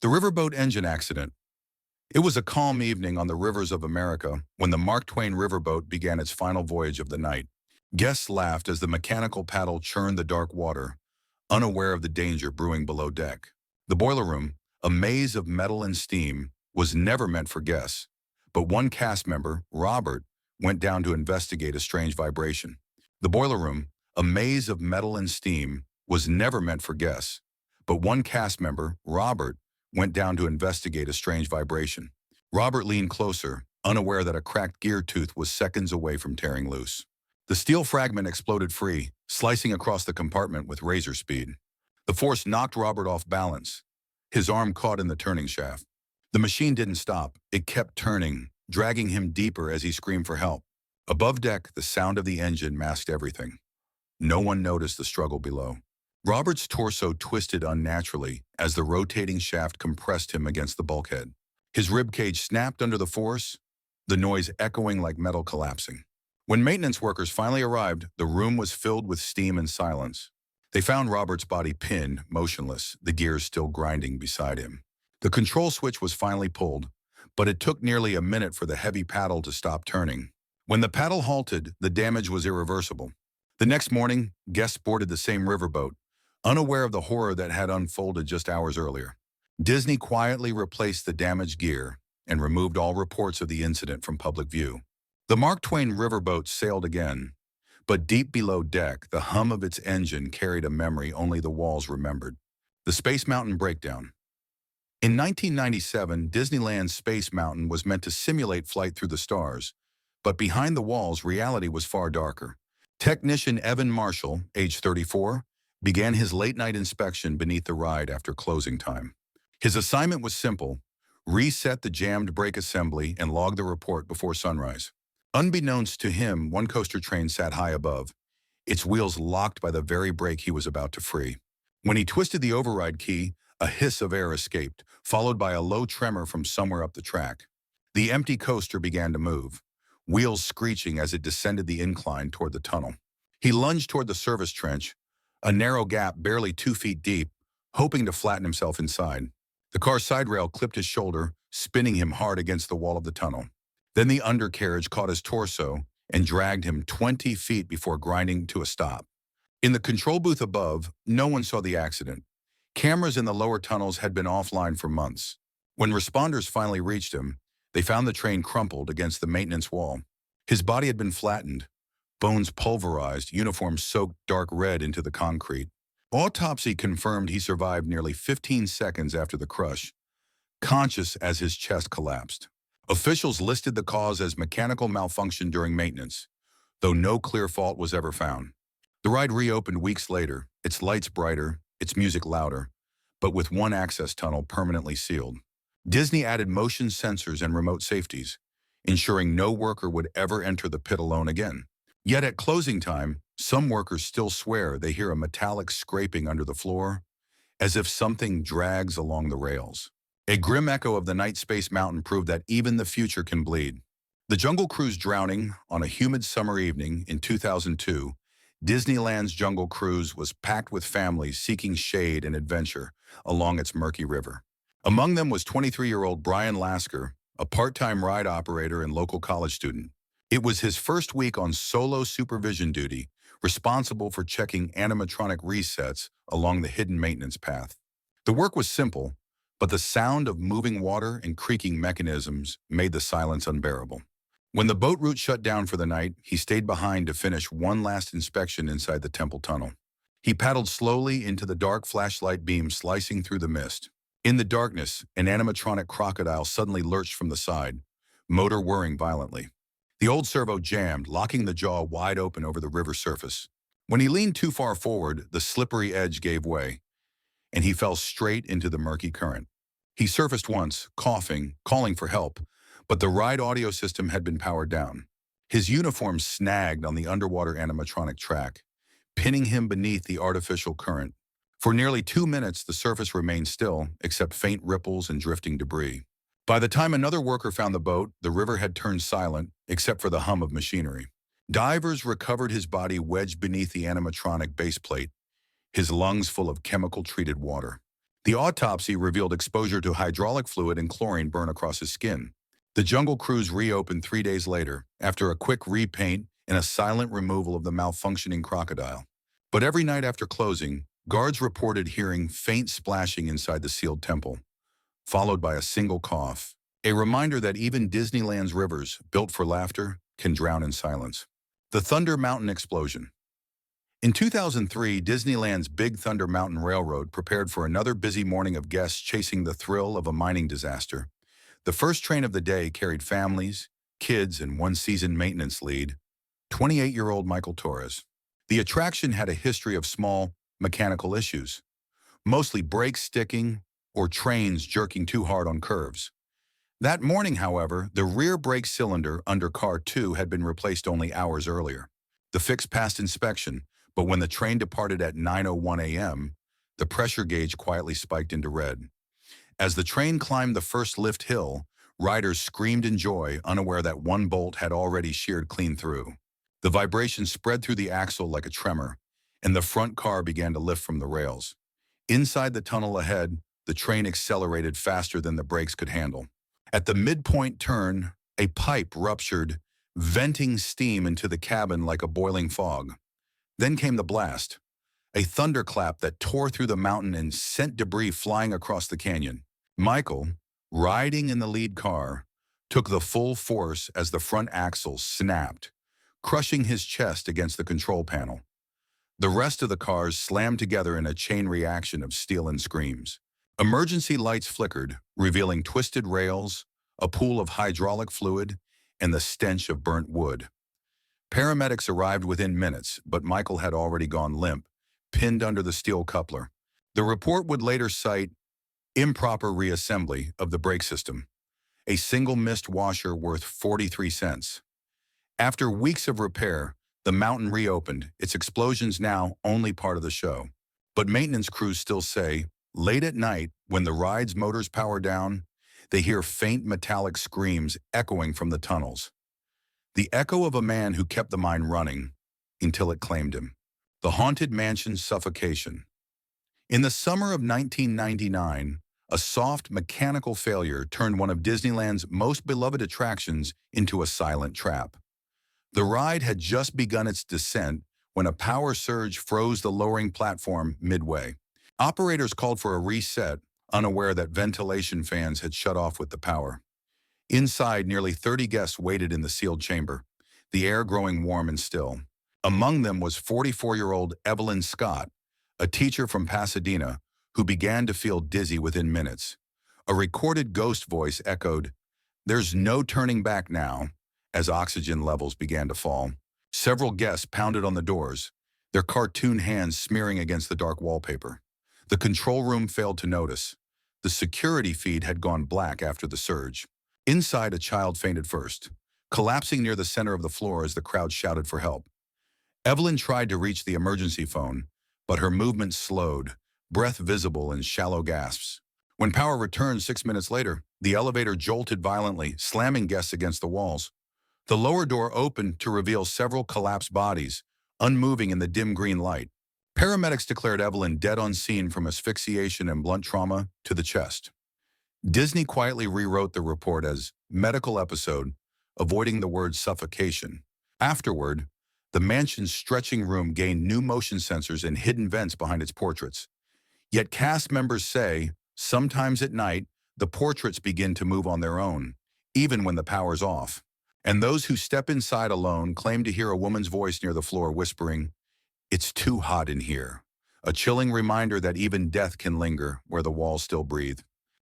The Riverboat engine accident. It was a calm evening on the rivers of America when the Mark Twain riverboat began its final voyage of the night. Guests laughed as the mechanical paddle churned the dark water, unaware of the danger brewing below deck. The boiler room, a maze of metal and steam, was never meant for guests. But one cast member, Robert, went down to investigate a strange vibration. The boiler room, a maze of metal and steam, was never meant for guests. But one cast member, Robert, went down to investigate a strange vibration. Robert leaned closer, unaware that a cracked gear tooth was seconds away from tearing loose. The steel fragment exploded free, slicing across the compartment with razor speed. The force knocked Robert off balance. His arm caught in the turning shaft. The machine didn't stop. It kept turning, dragging him deeper as he screamed for help. Above deck, the sound of the engine masked everything. No one noticed the struggle below. Robert's torso twisted unnaturally as the rotating shaft compressed him against the bulkhead. His ribcage snapped under the force, the noise echoing like metal collapsing. When maintenance workers finally arrived, the room was filled with steam and silence. They found Robert's body pinned, motionless, the gears still grinding beside him. The control switch was finally pulled, but it took nearly a minute for the heavy paddle to stop turning. When the paddle halted, the damage was irreversible. The next morning, guests boarded the same riverboat, unaware of the horror that had unfolded just hours earlier. Disney quietly replaced the damaged gear and removed all reports of the incident from public view. The Mark Twain riverboat sailed again, but deep below deck, the hum of its engine carried a memory only the walls remembered. The Space Mountain breakdown. In 1997, Disneyland's Space Mountain was meant to simulate flight through the stars, but behind the walls, reality was far darker. Technician Evan Marshall, age 34, began his late-night inspection beneath the ride after closing time. His assignment was simple: reset the jammed brake assembly and log the report before sunrise. Unbeknownst to him, one coaster train sat high above, its wheels locked by the very brake he was about to free. When he twisted the override key, a hiss of air escaped, followed by a low tremor from somewhere up the track. The empty coaster began to move, wheels screeching as it descended the incline toward the tunnel. He lunged toward the service trench, a narrow gap barely 2 feet deep, hoping to flatten himself inside. The car's side rail clipped his shoulder, spinning him hard against the wall of the tunnel. Then the undercarriage caught his torso and dragged him 20 feet before grinding to a stop. In the control booth above, no one saw the accident. Cameras in the lower tunnels had been offline for months. When responders finally reached him, they found the train crumpled against the maintenance wall. His body had been flattened, bones pulverized, uniform soaked dark red into the concrete. Autopsy confirmed he survived nearly 15 seconds after the crush, conscious as his chest collapsed. Officials listed the cause as mechanical malfunction during maintenance, though no clear fault was ever found. The ride reopened weeks later, its lights brighter, its music louder, but with one access tunnel permanently sealed. Disney added motion sensors and remote safeties, ensuring no worker would ever enter the pit alone again. Yet at closing time, some workers still swear they hear a metallic scraping under the floor, as if something drags along the rails. A grim echo of the night Space Mountain proved that even the future can bleed. The Jungle Cruise drowning on a humid summer evening in 2002, Disneyland's Jungle Cruise was packed with families seeking shade and adventure along its murky river. Among them was 23-year-old Brian Lasker, a part-time ride operator and local college student. It was his first week on solo supervision duty, responsible for checking animatronic resets along the hidden maintenance path. The work was simple, but the sound of moving water and creaking mechanisms made the silence unbearable. When the boat route shut down for the night, he stayed behind to finish one last inspection inside the temple tunnel. He paddled slowly into the dark flashlight beam slicing through the mist. In the darkness, an animatronic crocodile suddenly lurched from the side, motor whirring violently. The old servo jammed, locking the jaw wide open over the river surface. When he leaned too far forward, the slippery edge gave way, and he fell straight into the murky current. He surfaced once, coughing, calling for help, but the ride audio system had been powered down. His uniform snagged on the underwater animatronic track, pinning him beneath the artificial current. For nearly 2 minutes, the surface remained still, except faint ripples and drifting debris. By the time another worker found the boat, the river had turned silent, except for the hum of machinery. Divers recovered his body wedged beneath the animatronic baseplate, his lungs full of chemical-treated water. The autopsy revealed exposure to hydraulic fluid and chlorine burn across his skin. The Jungle Cruise reopened 3 days later, after a quick repaint and a silent removal of the malfunctioning crocodile. But every night after closing, guards reported hearing faint splashing inside the sealed temple, followed by a single cough, a reminder that even Disneyland's rivers, built for laughter, can drown in silence. The Thunder Mountain Explosion. In 2003, Disneyland's Big Thunder Mountain Railroad prepared for another busy morning of guests chasing the thrill of a mining disaster. The first train of the day carried families, kids, and one seasoned maintenance lead, 28-year-old Michael Torres. The attraction had a history of small, mechanical issues, mostly brakes sticking or trains jerking too hard on curves. That morning, however, the rear brake cylinder under Car 2 had been replaced only hours earlier. The fix passed inspection, but when the train departed at 9:01 a.m., the pressure gauge quietly spiked into red. As the train climbed the first lift hill, riders screamed in joy, unaware that one bolt had already sheared clean through. The vibration spread through the axle like a tremor, and the front car began to lift from the rails. Inside the tunnel ahead, the train accelerated faster than the brakes could handle. At the midpoint turn, a pipe ruptured, venting steam into the cabin like a boiling fog. Then came the blast, a thunderclap that tore through the mountain and sent debris flying across the canyon. Michael, riding in the lead car, took the full force as the front axle snapped, crushing his chest against the control panel. The rest of the cars slammed together in a chain reaction of steel and screams. Emergency lights flickered, revealing twisted rails, a pool of hydraulic fluid, and the stench of burnt wood. Paramedics arrived within minutes, but Michael had already gone limp, pinned under the steel coupler. The report would later cite improper reassembly of the brake system, a single missed washer worth 43 cents. After weeks of repair, the mountain reopened, its explosions now only part of the show. But maintenance crews still say, late at night, when the ride's motors power down, they hear faint metallic screams echoing from the tunnels. The echo of a man who kept the mine running until it claimed him. The Haunted Mansion Suffocation. In the summer of 1999, a soft mechanical failure turned one of Disneyland's most beloved attractions into a silent trap. The ride had just begun its descent when a power surge froze the lowering platform midway. Operators called for a reset, unaware that ventilation fans had shut off with the power. Inside, nearly 30 guests waited in the sealed chamber, the air growing warm and still. Among them was 44-year-old Evelyn Scott, a teacher from Pasadena, who began to feel dizzy within minutes. A recorded ghost voice echoed, "There's no turning back now," as oxygen levels began to fall. Several guests pounded on the doors, their cartoon hands smearing against the dark wallpaper. The control room failed to notice. The security feed had gone black after the surge. Inside, a child fainted first, collapsing near the center of the floor as the crowd shouted for help. Evelyn tried to reach the emergency phone, but her movement slowed, breath visible in shallow gasps. When power returned 6 minutes later, the elevator jolted violently, slamming guests against the walls. The lower door opened to reveal several collapsed bodies, unmoving in the dim green light. Paramedics declared Evelyn dead on scene from asphyxiation and blunt trauma to the chest. Disney quietly rewrote the report as medical episode, avoiding the word suffocation. Afterward, the mansion's stretching room gained new motion sensors and hidden vents behind its portraits. Yet cast members say, sometimes at night, the portraits begin to move on their own, even when the power's off. And those who step inside alone claim to hear a woman's voice near the floor whispering, "It's too hot in here," a chilling reminder that even death can linger where the walls still breathe.